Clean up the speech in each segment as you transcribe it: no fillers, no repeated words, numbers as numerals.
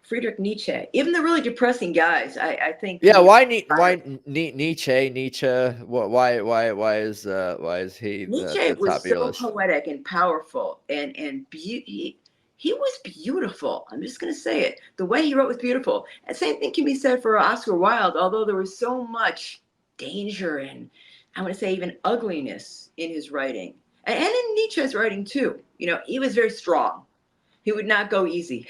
Friedrich Nietzsche. Even the really depressing guys, I think Yeah, he why Nietzsche? Why is he Nietzsche the top was of your so list? poetic and powerful, he was beautiful. I'm just going to say it. The way he wrote was beautiful. And same thing can be said for Oscar Wilde, although there was so much danger and I want to say even ugliness in his writing. And in Nietzsche's writing too. He was very strong. He would not go easy.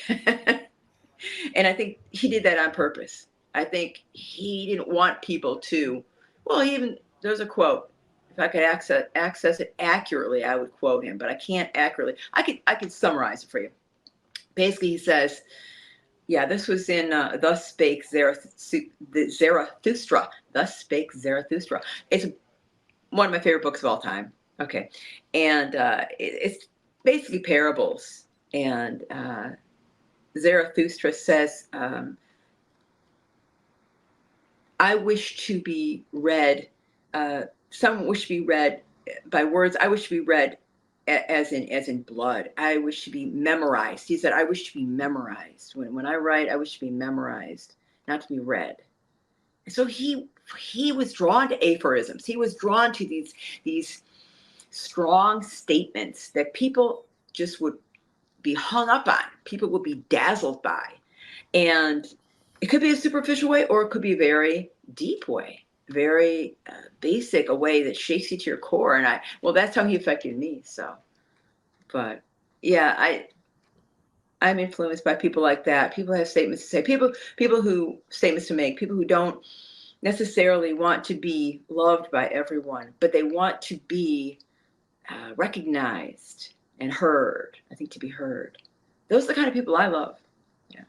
And I think he did that on purpose. I think he didn't want people to, well, even there's a quote. If I could access it accurately, I would quote him, but I can't accurately. I could summarize it for you. Basically, he says, yeah, this was in Thus Spake Zarathustra. Thus Spake Zarathustra. It's one of my favorite books of all time. Okay. And it's basically parables. And Zarathustra says, I wish to be read, some wish to be read by words. I wish to be read as in blood. I wish to be memorized. He said, I wish to be memorized. When I write, I wish to be memorized, not to be read. And so he was drawn to aphorisms. He was drawn to these strong statements that people just would be hung up on. People would be dazzled by. And it could be a superficial way, or it could be a very deep way, very basic, a way that shakes you to your core. And well, that's how he affected me. So, but yeah, I'm influenced by people like that. People have statements to say. People who statements to make. People who don't necessarily want to be loved by everyone, but they want to be recognized and heard. I think to be heard. Those are the kind of people I love. Yeah.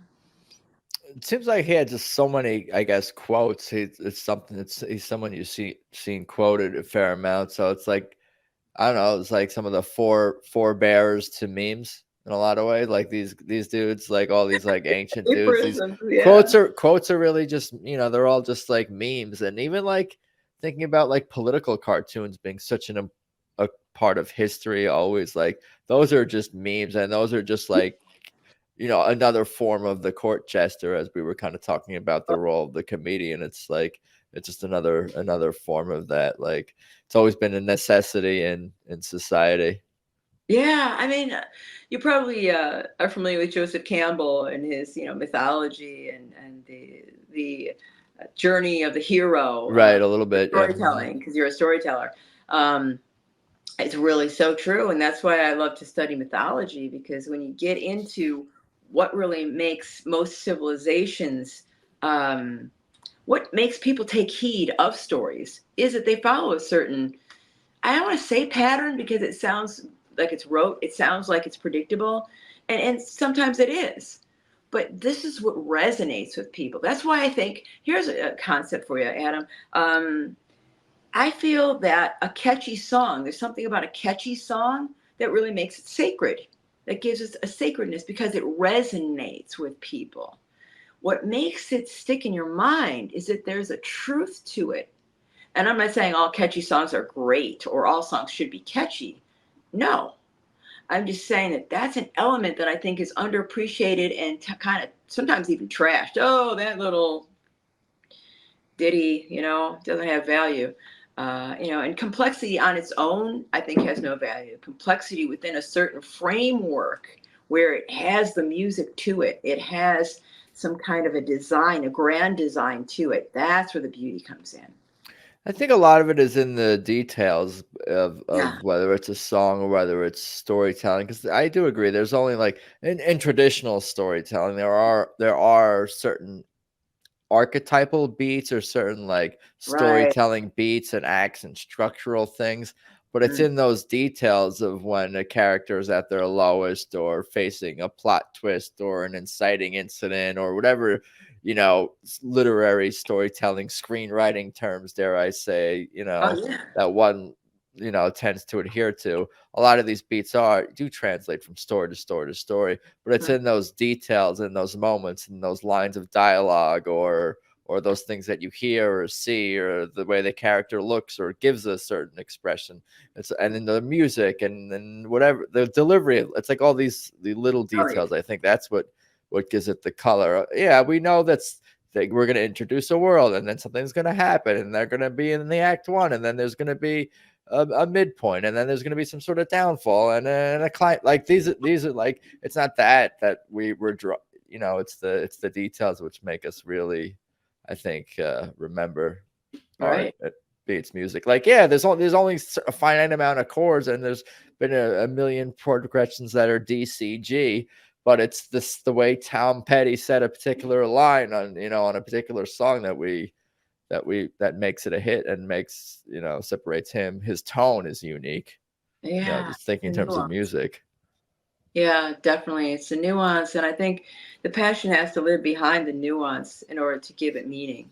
It seems like he had just so many, I guess, quotes. It's something. He's someone you seen quoted a fair amount. So it's like, I don't know. It's like some of the forebears to memes in a lot of ways. Like these dudes, like all these like ancient dudes. These Aphorisms, yeah. quotes are really just, they're all just like memes. And even like thinking about like political cartoons being such a part of history, always like those are just memes, and those are just like, another form of the court jester, as we were kind of talking about the role of the comedian. It's like it's just another form of that. Like it's always been a necessity in society. Yeah, I mean, you probably are familiar with Joseph Campbell and his, mythology and the journey of the hero, Right, a little the bit, yeah. storytelling, because you're a storyteller. Um, it's really so true, and that's why I love to study mythology, because when you get into what really makes most civilizations, um, what makes people take heed of stories is that they follow a certain, I don't want to say pattern because it sounds like it's rote. It sounds like it's predictable. And sometimes it is. But this is what resonates with people. That's why I think here's a concept for you, Adam. I feel that a catchy song, there's something about a catchy song that really makes it sacred, that gives us a sacredness because it resonates with people. What makes it stick in your mind is that there's a truth to it. And I'm not saying all catchy songs are great or all songs should be catchy. No, I'm just saying that that's an element that I think is underappreciated and kind of sometimes even trashed. Oh, that little ditty, doesn't have value. And complexity on its own, I think, has no value. Complexity within a certain framework where it has the music to it, it has some kind of a design, a grand design to it. That's where the beauty comes in. I think a lot of it is in the details Yeah. of whether it's a song or whether it's storytelling. Because I do agree, there's only like in traditional storytelling, there are certain archetypal beats or certain like Right. storytelling beats and acts and structural things, but it's Mm. in those details of when a character is at their lowest or facing a plot twist or an inciting incident or whatever, literary storytelling, screenwriting terms, dare I say, Oh, yeah. that one tends to adhere to. A lot of these beats do translate from story to story to story, but it's Right. in those details, in those moments, in those lines of dialogue, or those things that you hear or see, or the way the character looks or gives a certain expression. And in the music and whatever the delivery, it's like all the little Oh, yeah. details. I think that's what what gives it the color. Yeah, we know that we're going to introduce a world, and then something's going to happen, and they're going to be in the act one, and then there's going to be a midpoint, and then there's going to be some sort of downfall, and a client. Like these are like, it's not that we're it's the details which make us really, I think, remember art. Right. It beats music. Like, yeah, there's only a finite amount of chords, and there's been a million progressions that are D, C, G, but it's the way Tom Petty said a particular line on a particular song that makes it a hit, and makes, separates him. His tone is unique. Yeah. Just thinking The in terms of nuance. music. Yeah, definitely. It's the nuance. And I think the passion has to live behind the nuance in order to give it meaning.